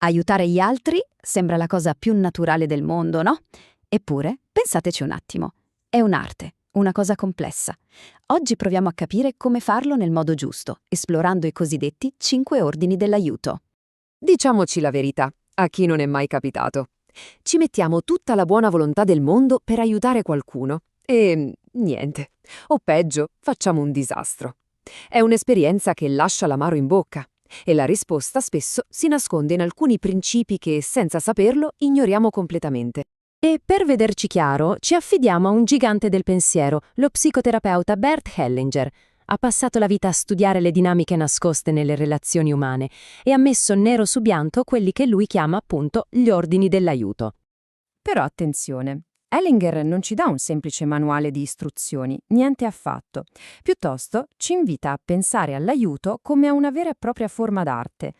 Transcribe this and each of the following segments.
Aiutare gli altri sembra la cosa più naturale del mondo, no? Eppure, pensateci un attimo, è un'arte, una cosa complessa. Oggi proviamo a capire come farlo nel modo giusto, esplorando i cosiddetti 5 ordini dell'aiuto. Diciamoci la verità, a chi non è mai capitato. Ci mettiamo tutta la buona volontà del mondo per aiutare qualcuno e niente. O peggio, facciamo un disastro. È un'esperienza che lascia l'amaro in bocca e la risposta spesso si nasconde in alcuni principi che, senza saperlo, ignoriamo completamente. E per vederci chiaro, ci affidiamo a un gigante del pensiero, lo psicoterapeuta Bert Hellinger. Ha passato la vita a studiare le dinamiche nascoste nelle relazioni umane e ha messo nero su bianco quelli che lui chiama appunto gli ordini dell'aiuto. Però attenzione, Hellinger non ci dà un semplice manuale di istruzioni, niente affatto. Piuttosto ci invita a pensare all'aiuto come a una vera e propria forma d'arte.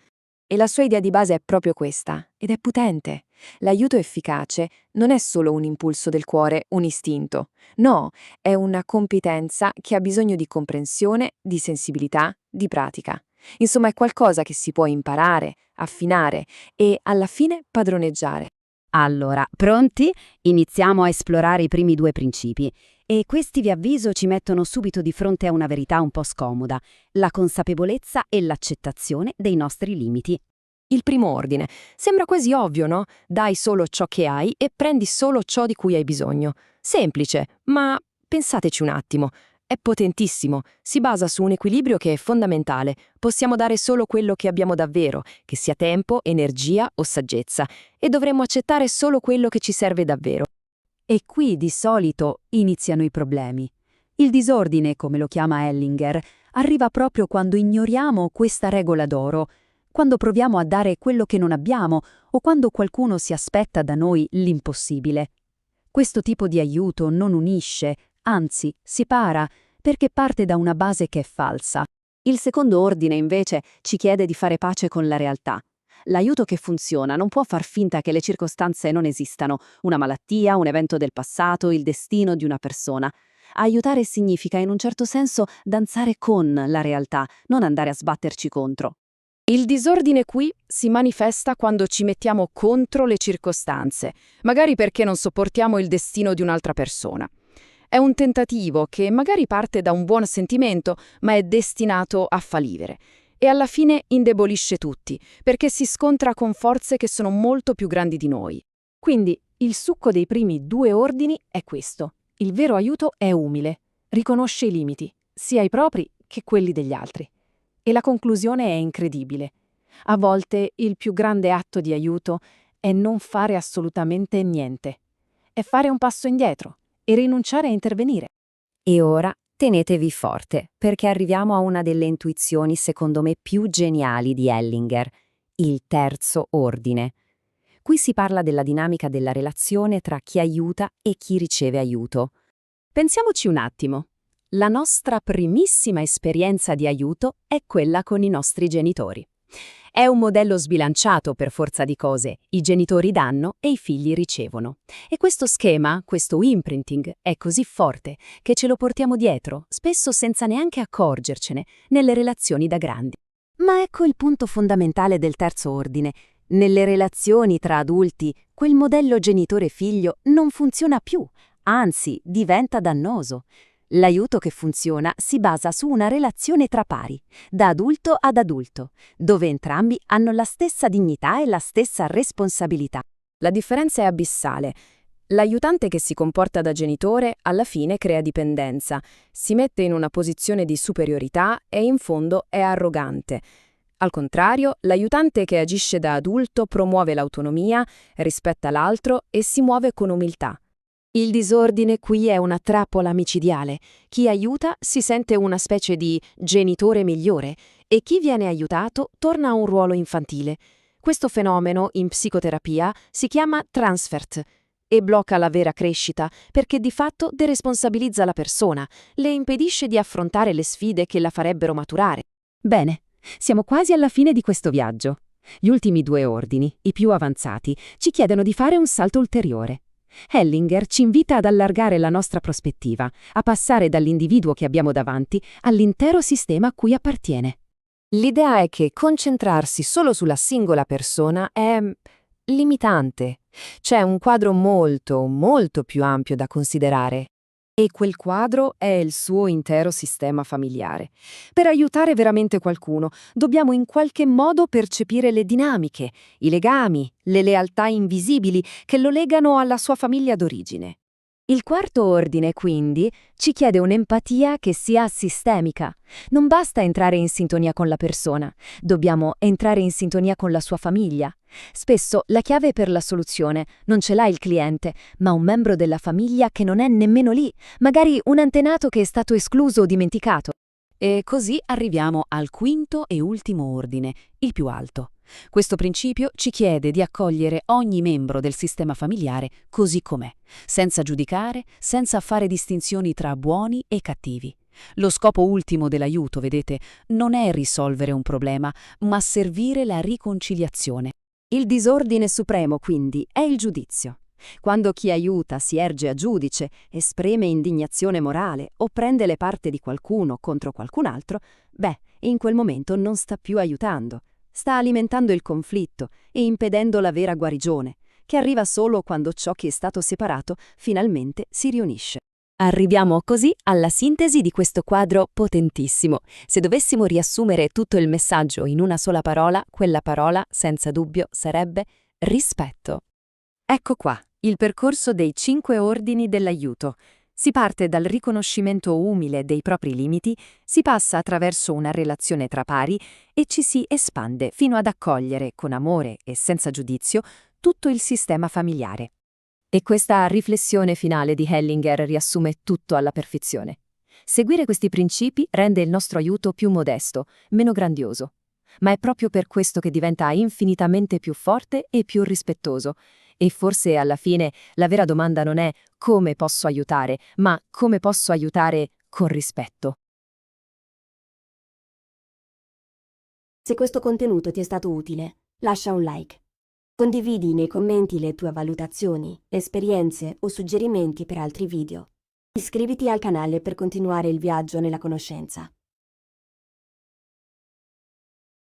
E la sua idea di base è proprio questa, ed è potente. L'aiuto efficace non è solo un impulso del cuore, un istinto. No, è una competenza che ha bisogno di comprensione, di sensibilità, di pratica. Insomma, è qualcosa che si può imparare, affinare e, alla fine, padroneggiare. Allora, pronti? Iniziamo a esplorare i primi 2 principi. E questi, vi avviso, ci mettono subito di fronte a una verità un po' scomoda: la consapevolezza e l'accettazione dei nostri limiti. Il primo ordine. Sembra quasi ovvio, no? Dai solo ciò che hai e prendi solo ciò di cui hai bisogno. Semplice, ma pensateci un attimo. È potentissimo, si basa su un equilibrio che è fondamentale. Possiamo dare solo quello che abbiamo davvero, che sia tempo, energia o saggezza, e dovremmo accettare solo quello che ci serve davvero. E qui di solito iniziano i problemi. Il disordine, come lo chiama Hellinger, arriva proprio quando ignoriamo questa regola d'oro, quando proviamo a dare quello che non abbiamo o quando qualcuno si aspetta da noi l'impossibile. Questo tipo di aiuto non unisce, anzi separa, perché parte da una base che è falsa. Il secondo ordine, invece, ci chiede di fare pace con la realtà. L'aiuto che funziona non può far finta che le circostanze non esistano, una malattia, un evento del passato, il destino di una persona. Aiutare significa, in un certo senso, danzare con la realtà, non andare a sbatterci contro. Il disordine qui si manifesta quando ci mettiamo contro le circostanze, magari perché non sopportiamo il destino di un'altra persona. È un tentativo che magari parte da un buon sentimento, ma è destinato a fallire. E alla fine indebolisce tutti, perché si scontra con forze che sono molto più grandi di noi. Quindi il succo dei primi 2 ordini è questo. Il vero aiuto è umile, riconosce i limiti, sia i propri che quelli degli altri. E la conclusione è incredibile. A volte il più grande atto di aiuto è non fare assolutamente niente. È fare un passo indietro e rinunciare a intervenire. E ora tenetevi forte, perché arriviamo a una delle intuizioni secondo me più geniali di Hellinger, il terzo ordine. Qui si parla della dinamica della relazione tra chi aiuta e chi riceve aiuto. Pensiamoci un attimo. La nostra primissima esperienza di aiuto è quella con i nostri genitori. È un modello sbilanciato per forza di cose. I genitori danno e i figli ricevono. E questo schema, questo imprinting, è così forte che ce lo portiamo dietro, spesso senza neanche accorgercene, nelle relazioni da grandi. Ma ecco il punto fondamentale del terzo ordine. Nelle relazioni tra adulti, quel modello genitore-figlio non funziona più, anzi diventa dannoso. L'aiuto che funziona si basa su una relazione tra pari, da adulto ad adulto, dove entrambi hanno la stessa dignità e la stessa responsabilità. La differenza è abissale. L'aiutante che si comporta da genitore alla fine crea dipendenza, si mette in una posizione di superiorità e in fondo è arrogante. Al contrario, l'aiutante che agisce da adulto promuove l'autonomia, rispetta l'altro e si muove con umiltà. Il disordine qui è una trappola micidiale. Chi aiuta si sente una specie di genitore migliore e chi viene aiutato torna a un ruolo infantile. Questo fenomeno in psicoterapia si chiama transfert e blocca la vera crescita perché di fatto deresponsabilizza la persona, le impedisce di affrontare le sfide che la farebbero maturare. Bene, siamo quasi alla fine di questo viaggio. Gli ultimi 2 ordini, i più avanzati, ci chiedono di fare un salto ulteriore. Hellinger ci invita ad allargare la nostra prospettiva, a passare dall'individuo che abbiamo davanti all'intero sistema a cui appartiene. L'idea è che concentrarsi solo sulla singola persona è limitante. C'è un quadro molto, molto più ampio da considerare. E quel quadro è il suo intero sistema familiare. Per aiutare veramente qualcuno, dobbiamo in qualche modo percepire le dinamiche, i legami, le lealtà invisibili che lo legano alla sua famiglia d'origine. Il quarto ordine, quindi, ci chiede un'empatia che sia sistemica. Non basta entrare in sintonia con la persona, dobbiamo entrare in sintonia con la sua famiglia. Spesso la chiave per la soluzione non ce l'ha il cliente, ma un membro della famiglia che non è nemmeno lì, magari un antenato che è stato escluso o dimenticato. E così arriviamo al quinto e ultimo ordine, il più alto. Questo principio ci chiede di accogliere ogni membro del sistema familiare così com'è, senza giudicare, senza fare distinzioni tra buoni e cattivi. Lo scopo ultimo dell'aiuto, vedete, non è risolvere un problema, ma servire la riconciliazione. Il disordine supremo, quindi, è il giudizio. Quando chi aiuta si erge a giudice, esprime indignazione morale o prende le parti di qualcuno contro qualcun altro, in quel momento non sta più aiutando. Sta alimentando il conflitto e impedendo la vera guarigione, che arriva solo quando ciò che è stato separato finalmente si riunisce. Arriviamo così alla sintesi di questo quadro potentissimo. Se dovessimo riassumere tutto il messaggio in una sola parola, quella parola, senza dubbio, sarebbe rispetto. Ecco qua, il percorso dei 5 ordini dell'aiuto. Si parte dal riconoscimento umile dei propri limiti, si passa attraverso una relazione tra pari e ci si espande fino ad accogliere, con amore e senza giudizio, tutto il sistema familiare. E questa riflessione finale di Hellinger riassume tutto alla perfezione. Seguire questi principi rende il nostro aiuto più modesto, meno grandioso. Ma è proprio per questo che diventa infinitamente più forte e più rispettoso. E forse alla fine la vera domanda non è come posso aiutare, ma come posso aiutare con rispetto. Se questo contenuto ti è stato utile, lascia un like. Condividi nei commenti le tue valutazioni, esperienze o suggerimenti per altri video. Iscriviti al canale per continuare il viaggio nella conoscenza.